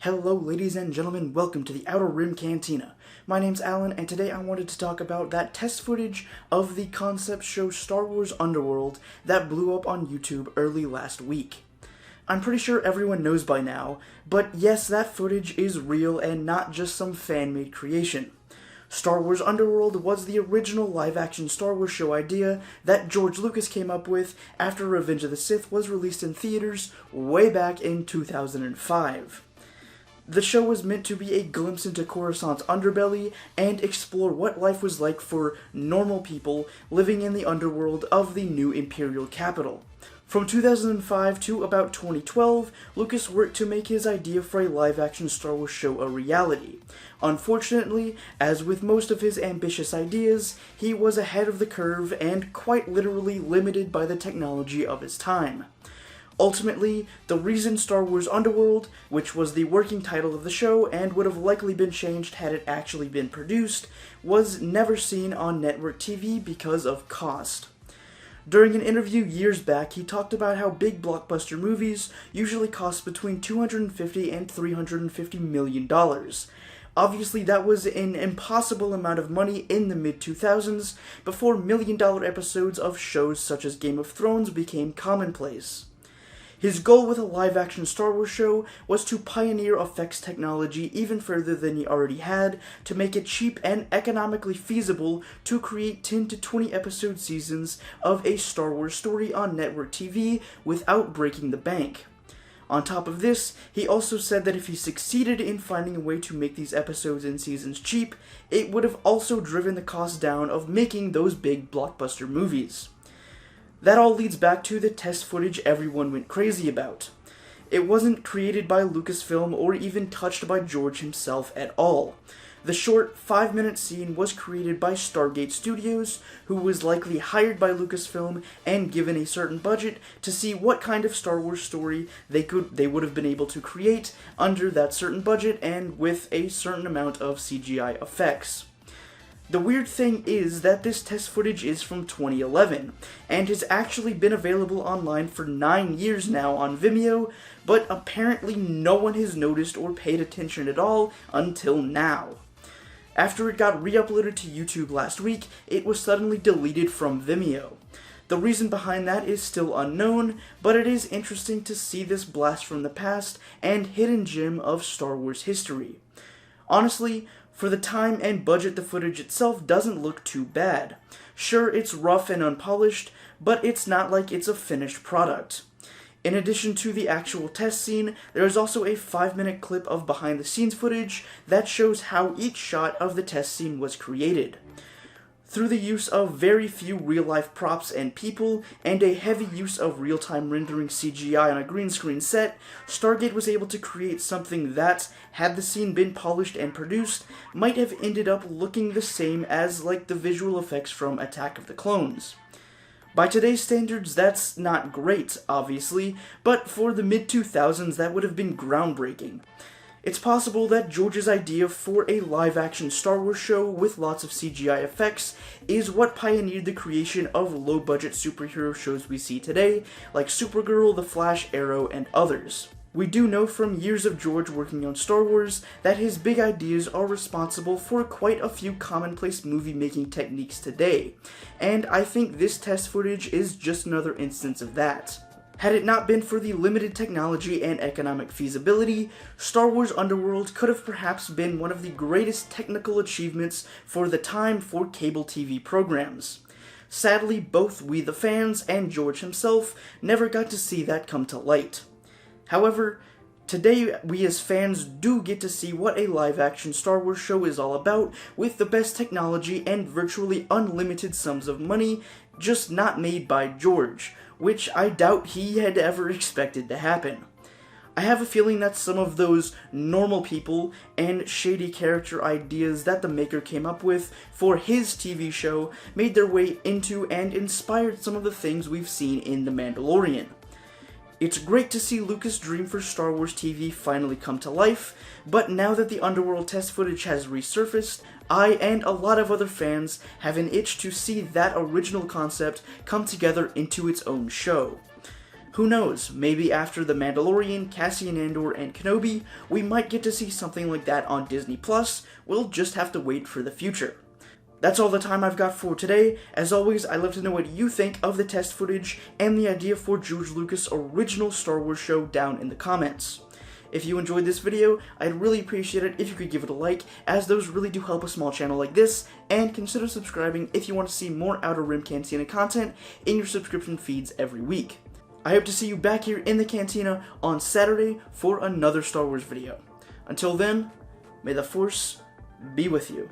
Hello ladies and gentlemen, welcome to the Outer Rim Cantina. My name's Alan, and today I wanted to talk about that test footage of the concept show Star Wars Underworld that blew up on YouTube early last week. I'm pretty sure everyone knows by now, but yes, that footage is real and not just some fan-made creation. Star Wars Underworld was the original live-action Star Wars show idea that George Lucas came up with after Revenge of the Sith was released in theaters way back in 2005. The show was meant to be a glimpse into Coruscant's underbelly and explore what life was like for normal people living in the underworld of the new Imperial capital. From 2005 to about 2012, Lucas worked to make his idea for a live-action Star Wars show a reality. Unfortunately, as with most of his ambitious ideas, he was ahead of the curve and quite literally limited by the technology of his time. Ultimately, the reason Star Wars Underworld, which was the working title of the show and would have likely been changed had it actually been produced, was never seen on network TV because of cost. During an interview years back, he talked about how big blockbuster movies usually cost between $250 and $350 million. Obviously, that was an impossible amount of money in the mid-2000s, before million-dollar episodes of shows such as Game of Thrones became commonplace. His goal with a live-action Star Wars show was to pioneer effects technology even further than he already had, to make it cheap and economically feasible to create 10 to 20 episode seasons of a Star Wars story on network TV without breaking the bank. On top of this, he also said that if he succeeded in finding a way to make these episodes and seasons cheap, it would have also driven the cost down of making those big blockbuster movies. That all leads back to the test footage everyone went crazy about. It wasn't created by Lucasfilm or even touched by George himself at all. The short 5-minute scene was created by Stargate Studios, who was likely hired by Lucasfilm and given a certain budget to see what kind of Star Wars story they would have been able to create under that certain budget and with a certain amount of CGI effects. The weird thing is that this test footage is from 2011, and has actually been available online for 9 years now on Vimeo, but apparently no one has noticed or paid attention at all until now. After it got re-uploaded to YouTube last week, it was suddenly deleted from Vimeo. The reason behind that is still unknown, but it is interesting to see this blast from the past and hidden gem of Star Wars history. Honestly, for the time and budget, the footage itself doesn't look too bad. Sure, it's rough and unpolished, but it's not like it's a finished product. In addition to the actual test scene, there is also a 5-minute clip of behind-the-scenes footage that shows how each shot of the test scene was created. Through the use of very few real-life props and people, and a heavy use of real-time rendering CGI on a green screen set, Stargate was able to create something that, had the scene been polished and produced, might have ended up looking the same as like the visual effects from Attack of the Clones. By today's standards, that's not great, obviously, but for the mid-2000s that would have been groundbreaking. It's possible that George's idea for a live-action Star Wars show with lots of CGI effects is what pioneered the creation of low-budget superhero shows we see today, like Supergirl, The Flash, Arrow, and others. We do know from years of George working on Star Wars that his big ideas are responsible for quite a few commonplace movie-making techniques today, and I think this test footage is just another instance of that. Had it not been for the limited technology and economic feasibility, Star Wars Underworld could have perhaps been one of the greatest technical achievements for the time for cable TV programs. Sadly, both we the fans and George himself never got to see that come to light. However, today we as fans do get to see what a live-action Star Wars show is all about, with the best technology and virtually unlimited sums of money, just not made by George, which I doubt he had ever expected to happen. I have a feeling that some of those normal people and shady character ideas that the maker came up with for his TV show made their way into and inspired some of the things we've seen in The Mandalorian. It's great to see Lucas' dream for Star Wars TV finally come to life, but now that the Underworld test footage has resurfaced, I and a lot of other fans have an itch to see that original concept come together into its own show. Who knows, maybe after The Mandalorian, Cassian Andor, and Kenobi, we might get to see something like that on Disney+. We'll just have to wait for the future. That's all the time I've got for today. As always, I'd love to know what you think of the test footage and the idea for George Lucas' original Star Wars show down in the comments. If you enjoyed this video, I'd really appreciate it if you could give it a like, as those really do help a small channel like this, and consider subscribing if you want to see more Outer Rim Cantina content in your subscription feeds every week. I hope to see you back here in the Cantina on Saturday for another Star Wars video. Until then, may the Force be with you.